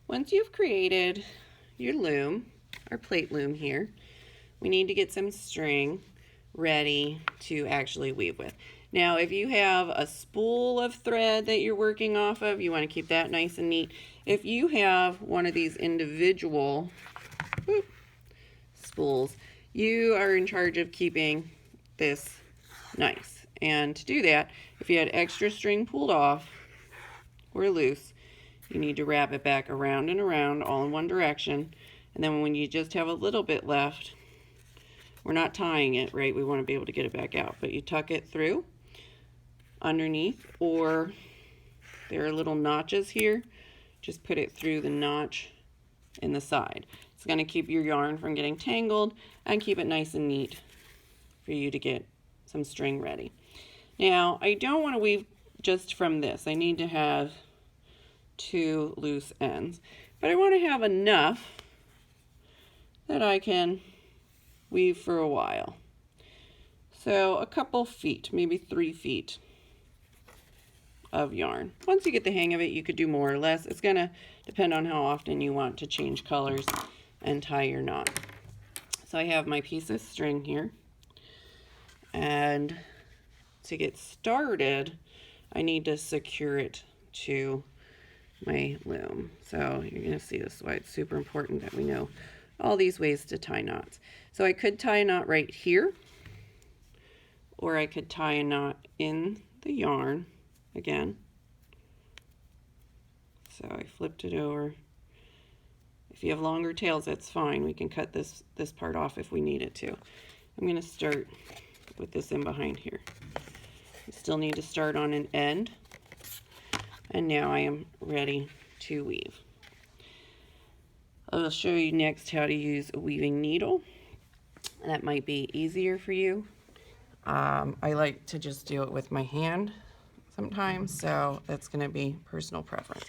Once you've created your loom, our plate loom here, we need to get some string ready to actually weave with. Now, if you have a spool of thread that you're working off of, you want to keep that nice and neat. If you have one of these individual spools, you are in charge of keeping this nice. And to do that, if you had extra string pulled off or loose, you need to wrap it back around and around all in one direction. And then when you just have a little bit left, we're not tying it, right? We want to be able to get it back out, but you tuck it through underneath, or there are little notches here. Just put it through the notch in the side. It's going to keep your yarn from getting tangled and keep it nice and neat for you to get some string ready. Now, I don't want to weave just from this. I need to have 2 loose ends, but I want to have enough that I can weave for a while. So a couple feet, maybe 3 feet of yarn. Once you get the hang of it, you could do more or less. It's going to depend on how often you want to change colors and tie your knot. So I have my piece of string here, and to get started, I need to secure it to my loom. So you're going to see this is why it's super important that we know all these ways to tie knots. So I could tie a knot right here, or I could tie a knot in the yarn again. So I flipped it over. If you have longer tails, that's fine. We can cut this part off if we need it to. I'm going to start with this in behind here. You still need to start on an end. And now I am ready to weave. I'll show you next how to use a weaving needle. That might be easier for you. I like to just do it with my hand sometimes, so that's going to be personal preference.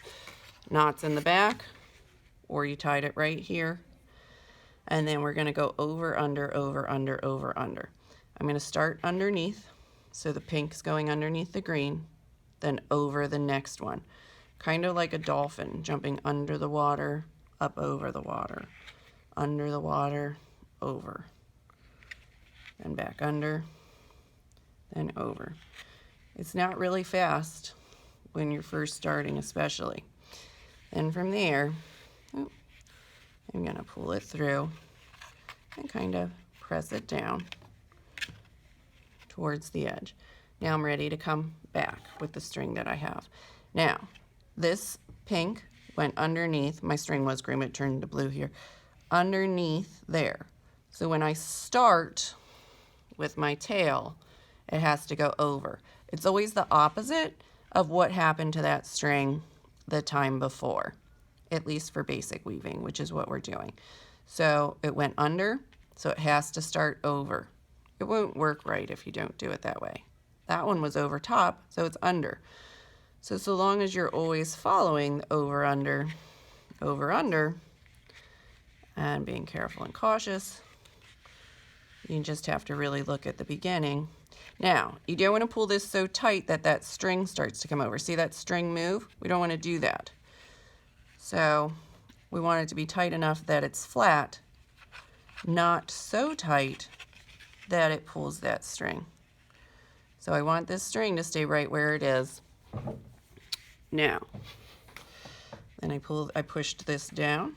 Knots in the back, or you tied it right here, and then we're going to go over, under, over, under, over, under. I'm going to start underneath, so the pink's going underneath the green, then over the next one, kind of like a dolphin jumping under the water, up over the water, under the water, over, and back under, then over. It's not really fast when you're first starting, especially. And from there, I'm going to pull it through and kind of press it down towards the edge. Now I'm ready to come back with the string that I have. Now, this pink went underneath, my string was green, it turned to blue here, underneath there. So when I start with my tail, it has to go over. It's always the opposite of what happened to that string the time before, at least for basic weaving, which is what we're doing. So it went under, so it has to start over. It won't work right if you don't do it that way. That one was over top, so it's under. So long as you're always following the over, under, and being careful and cautious, you just have to really look at the beginning. Now, you don't want to pull this so tight that that string starts to come over. See that string move? We don't want to do that. So we want it to be tight enough that it's flat, not so tight that it pulls that string. So I want this string to stay right where it is. Now, then I pushed this down,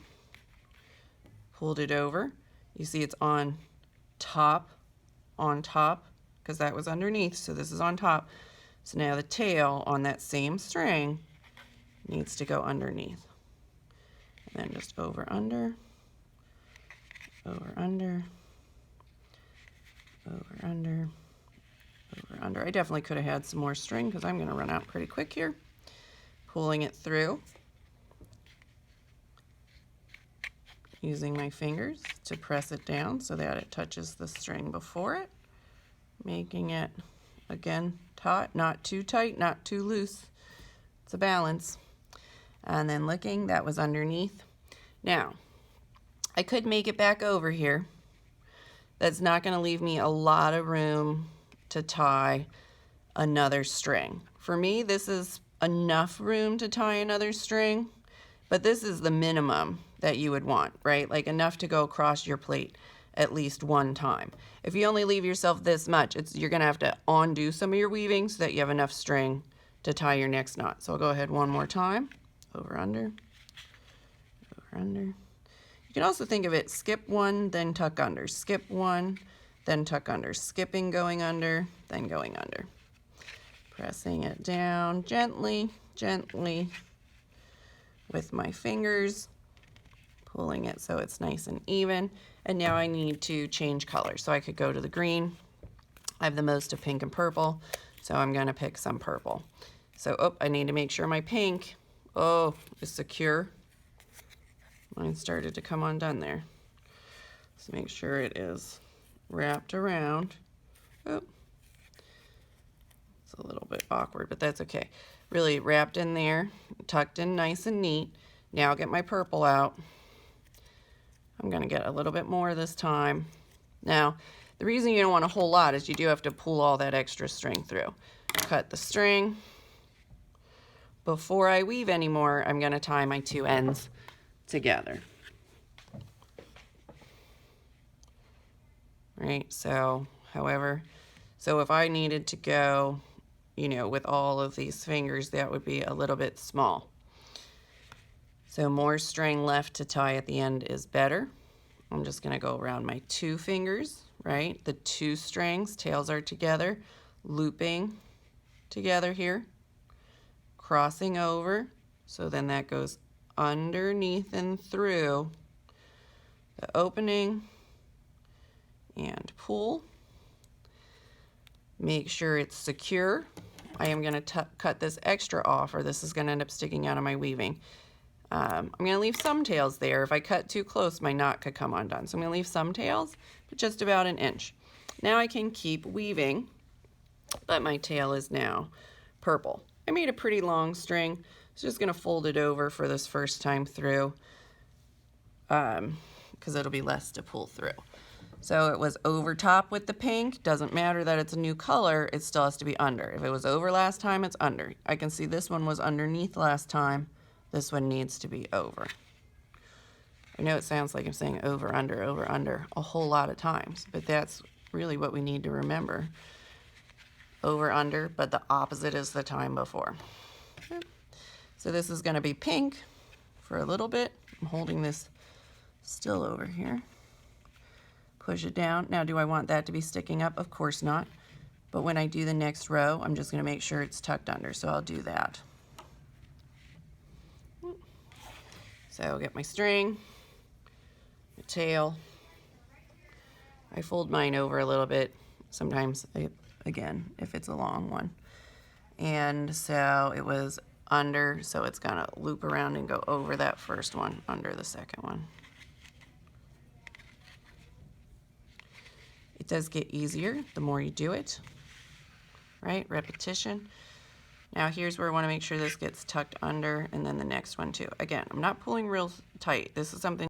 pulled it over. You see it's on top, because that was underneath, so this is on top. So now the tail on that same string needs to go underneath. And then just over, under, over, under, over, under, over, under. I definitely could have had some more string because I'm going to run out pretty quick here. Pulling it through, using my fingers to press it down so that it touches the string before it, making it, again, taut, not too tight, not too loose. It's a balance. And then looking, that was underneath. Now, I could make it back over here. That's not going to leave me a lot of room to tie another string. For me, this is enough room to tie another string, but this is the minimum that you would want, right? Like enough to go across your plate at least one time. If you only leave yourself this much, you're gonna have to undo some of your weaving so that you have enough string to tie your next knot. So I'll go ahead one more time, over, under, over, under. You can also think of it, skip one, then tuck under, skip one, then tuck under, skipping, going under, then going under. Pressing it down gently, gently with my fingers, pulling it so it's nice and even. And now I need to change colors. So I could go to the green. I have the most of pink and purple, so I'm gonna pick some purple. So, I need to make sure my pink, is secure. Mine started to come undone there. Let's make sure it is wrapped around. It's a little bit awkward, but that's okay. Really wrapped in there, tucked in nice and neat. Now I'll get my purple out. I'm gonna get a little bit more this time. Now, the reason you don't want a whole lot is you do have to pull all that extra string through. Cut the string. Before I weave anymore, I'm gonna tie my two ends together. Right, so if I needed to go, with all of these fingers, that would be a little bit small. So more string left to tie at the end is better. I'm just gonna go around my two fingers, right? The two strings, tails are together, looping together here, crossing over, so then that goes underneath and through the opening, and pull. Make sure it's secure. I am going to cut this extra off, or this is going to end up sticking out of my weaving. I'm going to leave some tails there. If I cut too close, my knot could come undone. So I'm going to leave some tails, but just about an inch. Now I can keep weaving, but my tail is now purple. I made a pretty long string, so just going to fold it over for this first time through, because it'll be less to pull through. So it was over top with the pink. Doesn't matter that it's a new color, it still has to be under. If it was over last time, it's under. I can see this one was underneath last time. This one needs to be over. I know it sounds like I'm saying over, under a whole lot of times, but that's really what we need to remember. Over, under, but the opposite is the time before. Okay. So this is gonna be pink for a little bit. I'm holding this still over here. Push it down. Now, do I want that to be sticking up? Of course not. But when I do the next row, I'm just gonna make sure it's tucked under, so I'll do that. So I'll get my string, my tail. I fold mine over a little bit. Sometimes, again, if it's a long one. And so it was under, so it's gonna loop around and go over that first one, under the second one. It does get easier the more you do it, right? Repetition. Now here's where I want to make sure this gets tucked under, and then the next one too. Again, I'm not pulling real tight. This is something